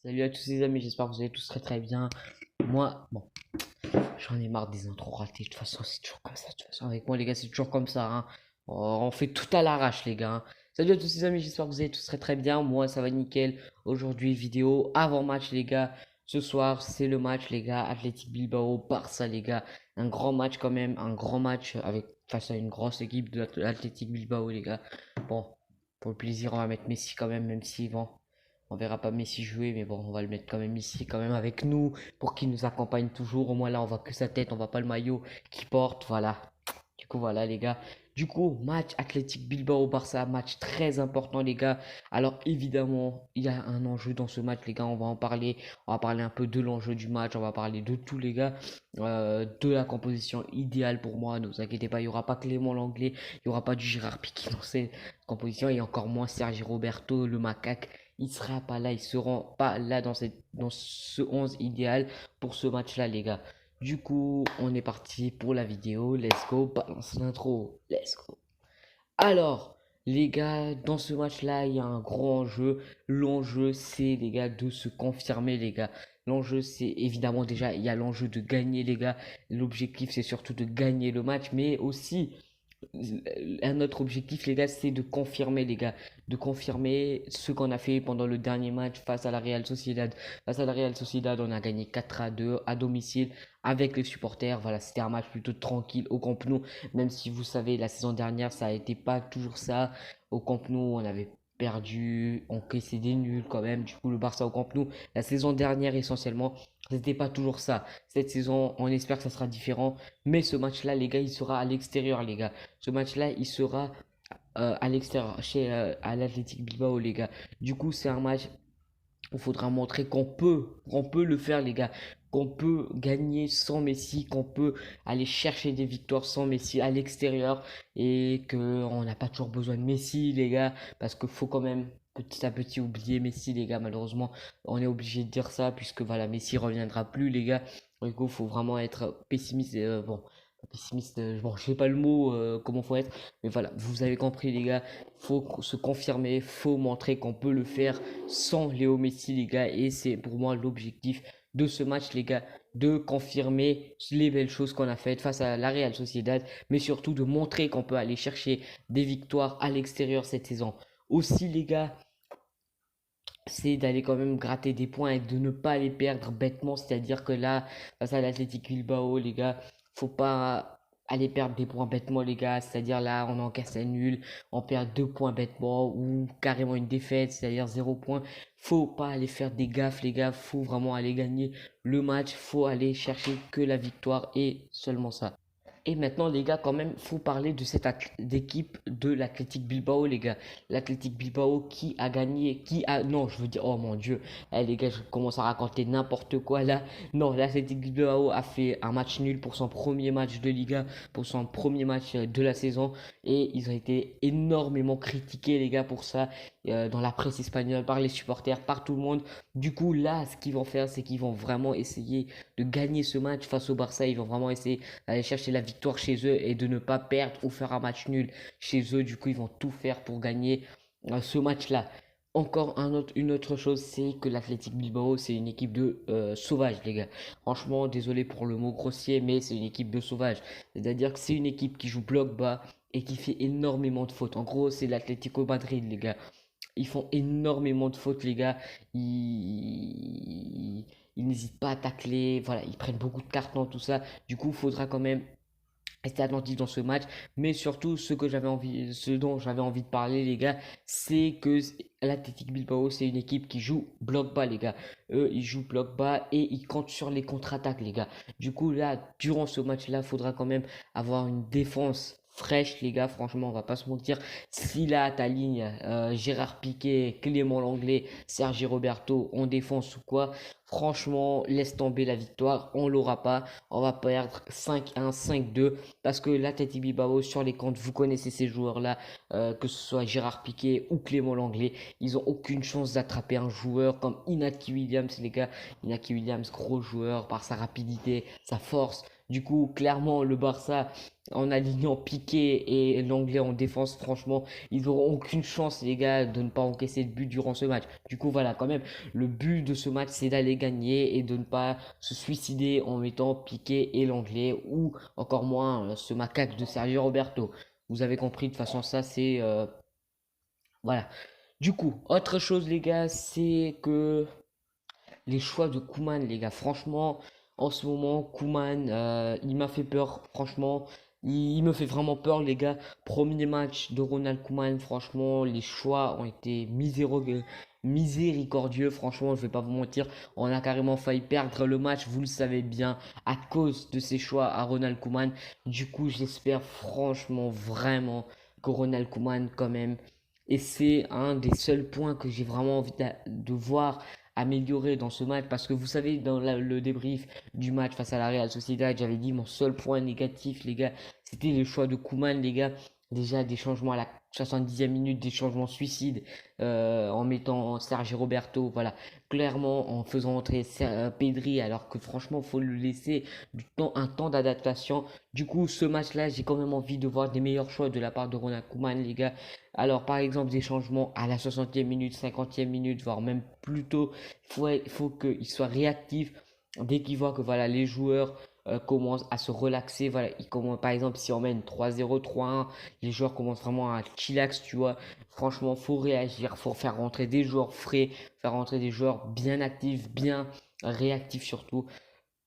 Salut à tous les amis, j'espère que vous allez tous très très bien. Moi, bon, j'en ai marre des intros ratés. De toute façon, c'est toujours comme ça. De toute façon, avec moi, les gars, c'est toujours comme ça, hein. On fait tout à l'arrache, les gars, hein. Salut à tous les amis, j'espère que vous allez tous très très bien. Moi, ça va nickel. Aujourd'hui, vidéo avant-match, les gars. Ce soir, c'est le match, les gars. Athletic Bilbao, Barça, les gars. Un grand match quand même. Un grand match avec face à une grosse équipe de l'Athletic Bilbao, les gars. Bon, pour le plaisir, on va mettre Messi quand même, même si, bon. On verra pas Messi jouer, mais bon, on va le mettre quand même ici, quand même avec nous, pour qu'il nous accompagne toujours. Au moins là, on voit que sa tête, on voit pas le maillot qu'il porte. Voilà. Du coup, voilà, les gars. Du coup, match Athletic Bilbao-Barça, match très important, les gars. Alors, évidemment, il y a un enjeu dans ce match, les gars. On va en parler. On va parler un peu de l'enjeu du match. On va parler de tout, les gars. De la composition idéale pour moi. Ne vous inquiétez pas, il n'y aura pas Clément Langlais. Il n'y aura pas du Gérard Piqué dans cette composition. Et encore moins Sergi Roberto, le macaque. Il sera pas là. Ils seront pas là dans ce 11 idéal pour ce match-là, les gars. Du coup, on est parti pour la vidéo. Let's go, balance l'intro. Let's go. Alors, les gars, dans ce match-là, il y a un gros enjeu. L'enjeu, c'est, les gars, de se confirmer, les gars. L'enjeu, c'est évidemment déjà, il y a l'enjeu de gagner, les gars. L'objectif, c'est surtout de gagner le match, mais aussi un autre objectif, les gars, c'est de confirmer, les gars, de confirmer ce qu'on a fait pendant le dernier match face à la Real Sociedad. Face à la Real Sociedad, on a gagné 4-2 à domicile avec les supporters. Voilà, c'était un match plutôt tranquille au Camp Nou, même si vous savez, la saison dernière, ça a été pas toujours ça. Au Camp Nou, on avait perdu, on caissait des nuls quand même. Du coup, le Barça au Camp Nou, la saison dernière essentiellement, c'était pas toujours ça. Cette saison, on espère que ça sera différent. Mais ce match-là, les gars, il sera à l'extérieur, les gars. Ce match-là, il sera à l'extérieur, chez à l'Athletic Bilbao, les gars. Du coup, c'est un match où il faudra montrer qu'on peut le faire, les gars. Qu'on peut gagner sans Messi, qu'on peut aller chercher des victoires sans Messi à l'extérieur et qu'on n'a pas toujours besoin de Messi, les gars, parce qu'il faut quand même petit à petit oublier Messi, les gars. Malheureusement, on est obligé de dire ça puisque voilà, Messi reviendra plus, les gars. Du coup, il faut vraiment être pessimiste. Bon, pessimiste, bon, je sais pas le mot, comment faut être, mais voilà, vous avez compris, les gars. Faut se confirmer, faut montrer qu'on peut le faire sans Léo Messi, les gars. Et c'est pour moi l'objectif de ce match, les gars, de confirmer les belles choses qu'on a faites face à la Real Sociedad, mais surtout de montrer qu'on peut aller chercher des victoires à l'extérieur cette saison. Aussi, les gars, c'est d'aller quand même gratter des points et de ne pas les perdre bêtement. C'est-à-dire que là, face à l'Athletic Bilbao, les gars, faut pas aller perdre des points bêtement, les gars. C'est-à-dire là, on encaisse un nul, on perd 2 points bêtement ou carrément une défaite, c'est-à-dire 0 points. Faut pas aller faire des gaffes, les gars. Faut vraiment aller gagner le match. Faut aller chercher que la victoire et seulement ça. Et maintenant, les gars, quand même, faut parler de cette équipe de l'Athletic Bilbao, les gars. L'Athletic Bilbao qui a gagné, qui a... Non, je veux dire, oh mon Dieu. Eh, les gars, je commence à raconter n'importe quoi là. Non, l'Athletic Bilbao a fait un match nul pour son premier match de Liga, pour son premier match de la saison. Et ils ont été énormément critiqués, les gars, pour ça, dans la presse espagnole, par les supporters, par tout le monde. Du coup, là, ce qu'ils vont faire, c'est qu'ils vont vraiment essayer de gagner ce match face au Barça. Ils vont vraiment essayer aller chercher la victoire chez eux et de ne pas perdre ou faire un match nul chez eux. Du coup, ils vont tout faire pour gagner ce match-là. Encore une autre chose, c'est que l'Athletic Bilbao, c'est une équipe de sauvages, les gars. Franchement, désolé pour le mot grossier, mais c'est une équipe de sauvages. C'est-à-dire que c'est une équipe qui joue bloc bas et qui fait énormément de fautes. En gros, c'est l'Atlético Madrid, les gars. Ils font énormément de fautes, les gars. Ils n'hésitent pas à tacler. Voilà, ils prennent beaucoup de cartons, tout ça. Du coup, il faudra quand même rester attentif dans ce match. Mais surtout, ce dont j'avais envie de parler, les gars, c'est que l'Athletic Bilbao, c'est une équipe qui joue bloc bas, les gars. Eux, ils jouent bloc bas et ils comptent sur les contre-attaques, les gars. Du coup, là, durant ce match-là, il faudra quand même avoir une défense fraîche, les gars. Franchement, on va pas se mentir. Si là, ta ligne, Gérard Piqué, Clément Langlais, Sergi Roberto en défense ou quoi, franchement, laisse tomber la victoire. On l'aura pas. On va perdre 5-1, 5-2 parce que l'Athletic Bilbao sur les comptes, vous connaissez ces joueurs-là, que ce soit Gérard Piqué ou Clément Langlais, ils ont aucune chance d'attraper un joueur comme Inaki Williams, les gars. Inaki Williams, gros joueur par sa rapidité, sa force. Du coup, clairement, le Barça, en alignant Piqué et l'Anglais en défense, franchement, ils n'auront aucune chance, les gars, de ne pas encaisser de but durant ce match. Du coup, voilà, quand même, le but de ce match, c'est d'aller gagner et de ne pas se suicider en mettant Piqué et l'Anglais ou encore moins ce macaque de Sergio Roberto. Vous avez compris, de toute façon, ça, c'est... voilà. Du coup, autre chose, les gars, c'est que les choix de Koeman, les gars, franchement, en ce moment, Koeman, il m'a fait peur, franchement. Il me fait vraiment peur, les gars. Premier match de Ronald Koeman, franchement, les choix ont été miséricordieux, franchement, je vais pas vous mentir. On a carrément failli perdre le match, vous le savez bien, à cause de ces choix à Ronald Koeman. Du coup, j'espère franchement, vraiment, que Ronald Koeman, quand même, et c'est un des seuls points que j'ai vraiment envie de voir améliorer dans ce match. Parce que vous savez, dans le débrief du match face à la Real Sociedad, j'avais dit mon seul point négatif, les gars, c'était le choix de Koeman, les gars. Déjà, des changements à la 70e minute, des changements suicides en mettant Sergio Roberto, voilà, clairement en faisant entrer Pedri, alors que franchement, il faut le laisser un temps d'adaptation. Du coup, ce match-là, j'ai quand même envie de voir des meilleurs choix de la part de Ronald Koeman, les gars. Alors, par exemple, des changements à la 60e minute, 50e minute, voire même plus tôt. Il faut qu'il soit réactif dès qu'il voit que voilà, les joueurs commencent à se relaxer. Voilà, par exemple, si on mène 3-0, 3-1, les joueurs commencent vraiment à chillax, tu vois. Franchement, faut réagir, faut faire rentrer des joueurs frais, faire rentrer des joueurs bien actifs, bien réactifs surtout.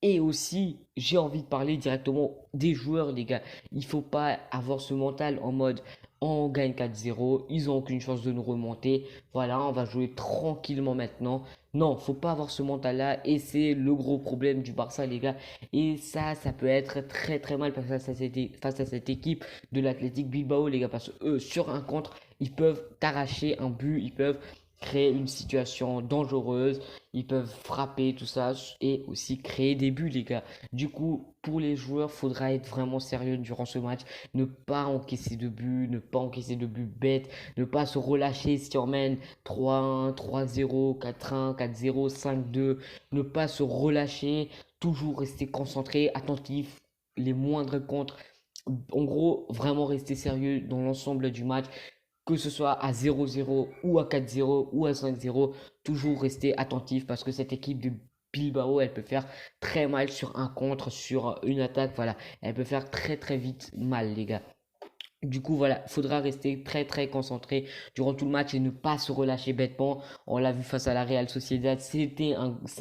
Et aussi, j'ai envie de parler directement des joueurs, les gars. Il faut pas avoir ce mental en mode on gagne 4-0, ils ont aucune chance de nous remonter. Voilà, on va jouer tranquillement maintenant. Non, faut pas avoir ce mental-là. Et c'est le gros problème du Barça, les gars. Et ça peut être très très mal face à cette équipe de l'Athletic Bilbao, les gars. Parce que eux, sur un contre, ils peuvent t'arracher un but, ils peuvent créer une situation dangereuse, ils peuvent frapper, tout ça, et aussi créer des buts, les gars. Du coup, pour les joueurs, faudra être vraiment sérieux durant ce match, ne pas encaisser de buts, ne pas encaisser de buts bêtes, ne pas se relâcher si on mène 3-1, 3-0, 4-1, 4-0, 5-2, ne pas se relâcher, toujours rester concentré, attentif, les moindres contres. En gros, vraiment rester sérieux dans l'ensemble du match, que ce soit à 0-0 ou à 4-0 ou à 5-0, toujours rester attentif parce que cette équipe de Bilbao, elle peut faire très mal sur un contre, sur une attaque, voilà. Elle peut faire très très vite mal, les gars. Du coup, voilà, faudra rester très très concentré durant tout le match et ne pas se relâcher bêtement. On l'a vu face à la Real Sociedad, c'est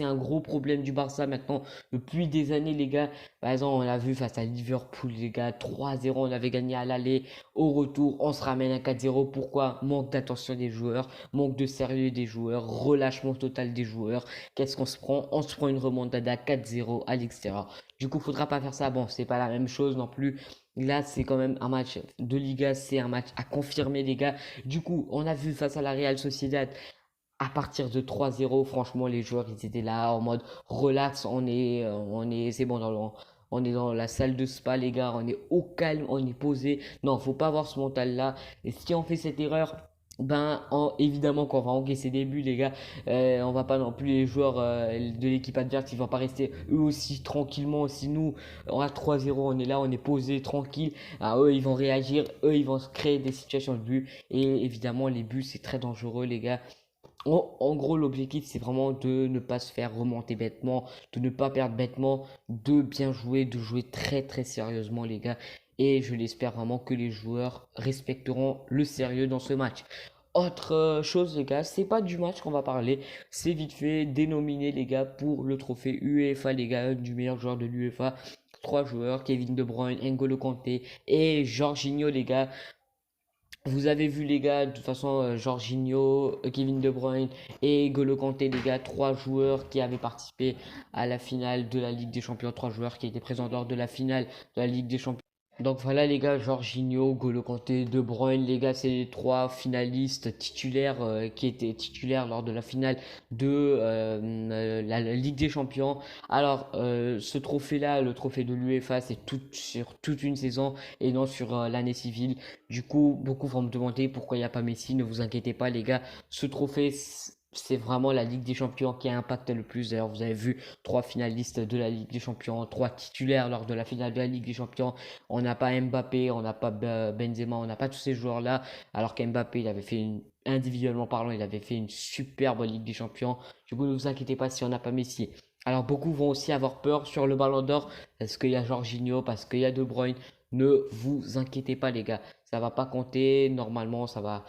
un gros problème du Barça maintenant depuis des années, les gars. Par exemple, on l'a vu face à Liverpool, les gars, 3-0, on avait gagné à l'aller. Au retour, on se ramène à 4-0. Pourquoi? Manque d'attention des joueurs, manque de sérieux des joueurs, relâchement total des joueurs. Qu'est-ce qu'on se prend? On se prend une remontada 4-0 à l'extérieur. Du coup, faudra pas faire ça. Bon, c'est pas la même chose non plus. Là, c'est quand même un match de Liga, c'est un match à confirmer, les gars. Du coup, on a vu face à la Real Sociedad, à partir de 3-0, franchement, les joueurs, ils étaient là en mode relax, c'est bon, on est dans la salle de spa, les gars, on est au calme, on est posé. Non, faut pas avoir ce mental-là. Et si on fait cette erreur, évidemment qu'on va encaisser des buts, les gars. On va pas non plus, les joueurs de l'équipe adverse, ils vont pas rester eux aussi tranquillement. Si nous, on a 3-0, on est là, on est posé, tranquille. Ah, eux, ils vont réagir, eux, ils vont se créer des situations de but. Et évidemment, les buts, c'est très dangereux, les gars. En gros, l'objectif, c'est vraiment de ne pas se faire remonter bêtement, de ne pas perdre bêtement, de bien jouer, de jouer très très sérieusement, les gars. Et je l'espère vraiment que les joueurs respecteront le sérieux dans ce match. Autre chose, les gars, c'est pas du match qu'on va parler, c'est vite fait dénominé, les gars, pour le trophée UEFA, les gars, du meilleur joueur de l'UEFA. Trois joueurs, Kevin De Bruyne, N'Golo Kanté et Jorginho, les gars. Vous avez vu, les gars, de toute façon, Jorginho, Kevin De Bruyne et N'Golo Kanté, les gars, trois joueurs qui avaient participé à la finale de la Ligue des Champions, trois joueurs qui étaient présents lors de la finale de la Ligue des Champions. Donc voilà, les gars, Jorginho, N'Golo Kanté, De Bruyne, les gars, c'est les trois finalistes titulaires qui étaient titulaires lors de la finale de la Ligue des Champions. Alors, ce trophée-là, le trophée de l'UEFA, c'est sur toute une saison et non sur l'année civile. Du coup, beaucoup vont me demander pourquoi il n'y a pas Messi. Ne vous inquiétez pas, les gars, ce trophée, c'est vraiment la Ligue des Champions qui a impacté le plus. D'ailleurs, vous avez vu trois finalistes de la Ligue des Champions, trois titulaires lors de la finale de la Ligue des Champions. On n'a pas Mbappé, on n'a pas Benzema, on n'a pas tous ces joueurs-là. Alors qu'Mbappé, il avait fait individuellement parlant, il avait fait une superbe Ligue des Champions. Du coup, ne vous inquiétez pas si on n'a pas Messi. Alors, beaucoup vont aussi avoir peur sur le Ballon d'Or parce qu'il y a Jorginho, parce qu'il y a De Bruyne. Ne vous inquiétez pas, les gars. Ça va pas compter. Normalement, ça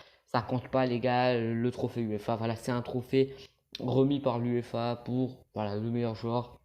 compte pas, les gars, le trophée UEFA. Voilà, c'est un trophée remis par l'UEFA pour voilà, le meilleur joueur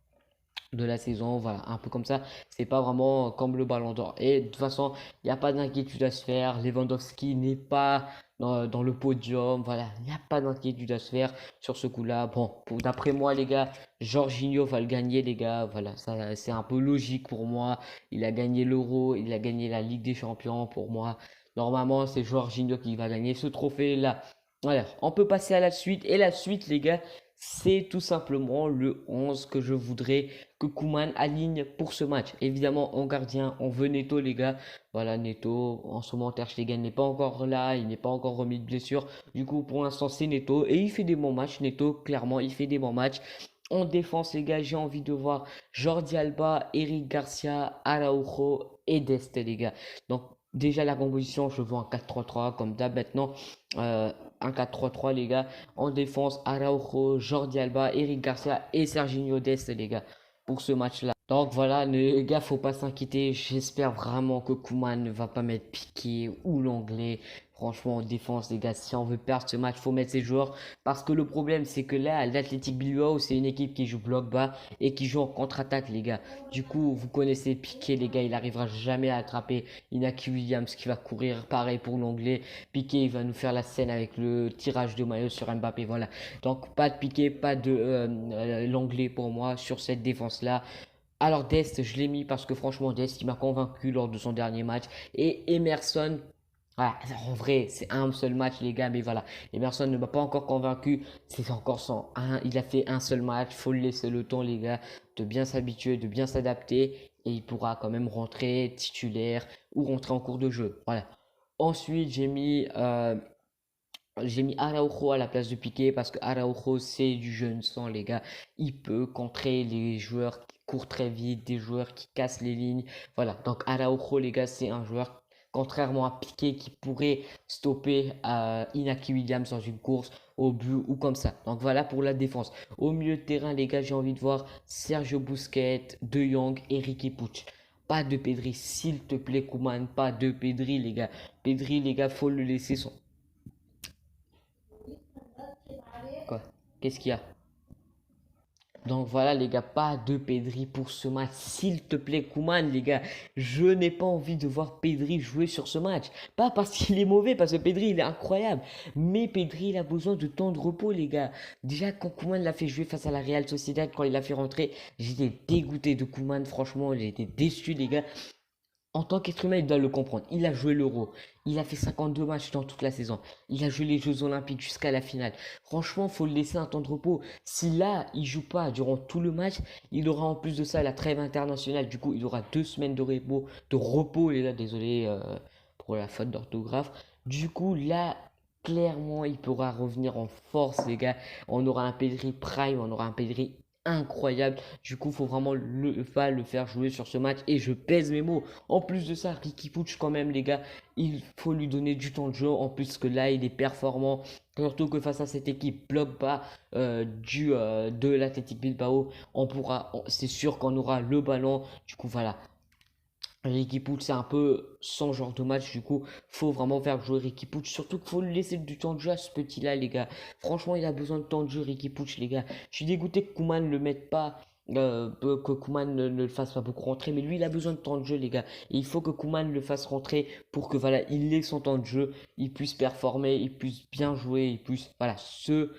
de la saison. Voilà, un peu comme ça. C'est pas vraiment comme le Ballon d'Or. Et de toute façon, il n'y a pas d'inquiétude à se faire. Lewandowski n'est pas dans le podium. Voilà, il n'y a pas d'inquiétude à se faire sur ce coup-là. Bon, d'après moi, les gars, Jorginho va le gagner, les gars. Voilà, ça, c'est un peu logique pour moi. Il a gagné l'Euro, il a gagné la Ligue des Champions pour moi. Normalement, c'est Jorginho qui va gagner ce trophée-là. Voilà, on peut passer à la suite. Et la suite, les gars, c'est tout simplement le 11 que je voudrais que Koeman aligne pour ce match. Évidemment, en gardien, on veut Neto, les gars. Voilà, Neto, en ce moment, Ter Stegen n'est pas encore là, il n'est pas encore remis de blessure. Du coup, pour l'instant, c'est Neto. Et il fait des bons matchs, Neto, clairement, il fait des bons matchs. En défense, les gars, j'ai envie de voir Jordi Alba, Eric Garcia, Araujo et Dest, les gars. Donc, déjà, la composition, je vois un 4-3-3 comme d'hab maintenant. Un 4-3-3, les gars. En défense, Araujo, Jordi Alba, Eric Garcia et Serginho Dest, les gars, pour ce match-là. Donc voilà, les gars, faut pas s'inquiéter. J'espère vraiment que Koeman ne va pas mettre Piqué ou l'anglais. Franchement, en défense, les gars, si on veut perdre ce match, faut mettre ses joueurs. Parce que le problème, c'est que là, l'Athletic Bilbao, c'est une équipe qui joue bloc bas et qui joue en contre-attaque, les gars. Du coup, vous connaissez Piqué, les gars, il arrivera jamais à attraper Inaki Williams qui va courir. Pareil pour l'anglais. Piqué, il va nous faire la scène avec le tirage de maillot sur Mbappé. Voilà. Donc, pas de Piqué, pas de l'anglais pour moi sur cette défense-là. Alors Dest, je l'ai mis parce que franchement Dest, il m'a convaincu lors de son dernier match. Et Emerson, voilà, en vrai, c'est un seul match les gars, mais voilà. Emerson ne m'a pas encore convaincu. C'est encore il a fait un seul match. Faut le laisser le temps les gars de bien s'habituer, de bien s'adapter. Et il pourra quand même rentrer titulaire ou rentrer en cours de jeu. Voilà. Ensuite, j'ai mis Araujo à la place de Piqué parce que Araujo c'est du jeune sang les gars. Il peut contrer les joueurs qui courent très vite, des joueurs qui cassent les lignes. Voilà, donc Araujo les gars c'est un joueur contrairement à Piqué qui pourrait stopper Inaki Williams dans une course au but ou comme ça. Donc voilà pour la défense. Au milieu de terrain les gars j'ai envie de voir Sergio Busquets, De Jong et Riqui Puig. Pas de Pedri, s'il te plaît, Koeman, pas de Pedri, les gars. Pedri, les gars, faut le laisser son. Quoi? Qu'est-ce qu'il y a? Donc voilà les gars, pas de Pedri pour ce match. S'il te plaît, Koeman, les gars, je n'ai pas envie de voir Pedri jouer sur ce match. Pas parce qu'il est mauvais, parce que Pedri il est incroyable. Mais Pedri il a besoin de temps de repos, les gars. Déjà, quand Koeman l'a fait jouer face à la Real Sociedad, quand il l'a fait rentrer, j'étais dégoûté de Koeman, franchement, j'étais déçu, les gars. En tant qu'être humain, il doit le comprendre. Il a joué l'Euro. Il a fait 52 matchs dans toute la saison. Il a joué les Jeux Olympiques jusqu'à la finale. Franchement, il faut le laisser un temps de repos. Si là, il joue pas durant tout le match, il aura en plus de ça la trêve internationale. Du coup, il aura 2 semaines de repos, les gars. Désolé pour la faute d'orthographe. Du coup, là, clairement, il pourra revenir en force, les gars. On aura un Pedri prime, on aura un Pedri incroyable. Du coup, faut vraiment le faire jouer sur ce match. Et je pèse mes mots. En plus de ça, Riqui Puig, quand même, les gars, il faut lui donner du temps de jeu. En plus que là, il est performant. Surtout que face à cette équipe bloc bas de l'Athletic Bilbao, c'est sûr qu'on aura le ballon. Du coup, voilà. Riqui Puig, c'est un peu son genre de match, du coup, faut vraiment faire jouer Riqui Puig. Surtout qu'il faut lui laisser du temps de jeu à ce petit-là, les gars. Franchement, il a besoin de temps de jeu, Riqui Puig, les gars. Je suis dégoûté que Koeman ne le mette pas, que Koeman ne le fasse pas beaucoup rentrer, mais lui, il a besoin de temps de jeu, les gars. Et il faut que Koeman le fasse rentrer pour que, voilà, il ait son temps de jeu, il puisse performer, il puisse bien jouer, il puisse, voilà, se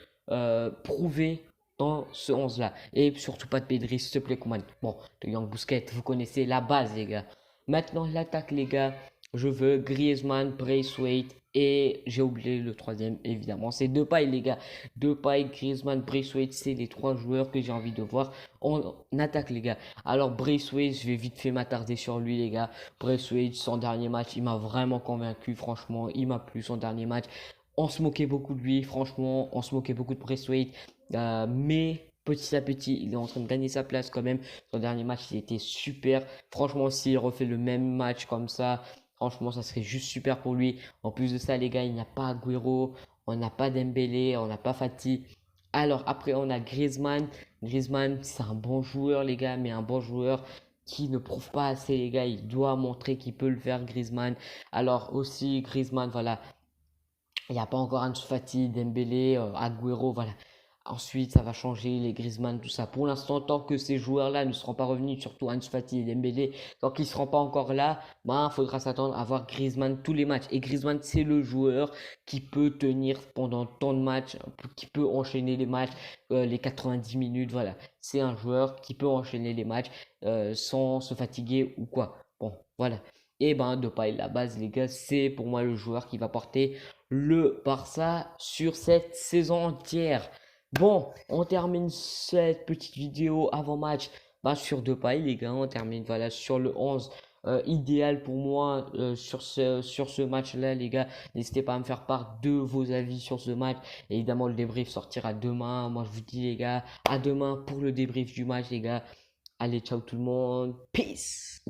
prouver dans ce 11-là. Et surtout pas de Pedri, s'il te plaît, Koeman. Bon, de Young Busquets, vous connaissez la base, les gars. Maintenant, l'attaque, les gars. Je veux Griezmann, Braithwaite et j'ai oublié le troisième, évidemment. C'est Depay, les gars. Depay, Griezmann, Braithwaite, c'est les trois joueurs que j'ai envie de voir en attaque, les gars. Alors, Braithwaite, je vais vite fait m'attarder sur lui, les gars. Braithwaite, son dernier match, il m'a vraiment convaincu, franchement. Il m'a plu son dernier match. On se moquait beaucoup de lui, franchement, on se moquait beaucoup de Braithwaite. Mais petit à petit, il est en train de gagner sa place quand même. Son dernier match, il était super. Franchement, s'il refait le même match comme ça, franchement, ça serait juste super pour lui. En plus de ça, les gars, il n'y a pas Agüero, on n'a pas Dembélé, on n'a pas Fati. Alors après, on a Griezmann. Griezmann, c'est un bon joueur, les gars, mais un bon joueur qui ne prouve pas assez, les gars. Il doit montrer qu'il peut le faire, Griezmann. Alors aussi, Griezmann, voilà, il n'y a pas encore Ansu Fati, Dembélé, Agüero, voilà. Ensuite, ça va changer, les Griezmann, tout ça. Pour l'instant, tant que ces joueurs-là ne seront pas revenus, surtout Ansu Fati et Dembélé, tant qu'ils ne seront pas encore là, ben, il faudra s'attendre à voir Griezmann tous les matchs. Et Griezmann, c'est le joueur qui peut tenir pendant tant de matchs, qui peut enchaîner les matchs, les 90 minutes, voilà. C'est un joueur qui peut enchaîner les matchs sans se fatiguer ou quoi. Bon, voilà. Et ben, Depay, la base, les gars, c'est pour moi le joueur qui va porter le Barça sur cette saison entière. Bon, on termine cette petite vidéo avant-match sur Depay, les gars. On termine voilà, sur le 11 idéal pour moi sur ce match-là, les gars. N'hésitez pas à me faire part de vos avis sur ce match. Évidemment, le débrief sortira demain. Moi, je vous dis, les gars, à demain pour le débrief du match, les gars. Allez, ciao tout le monde. Peace!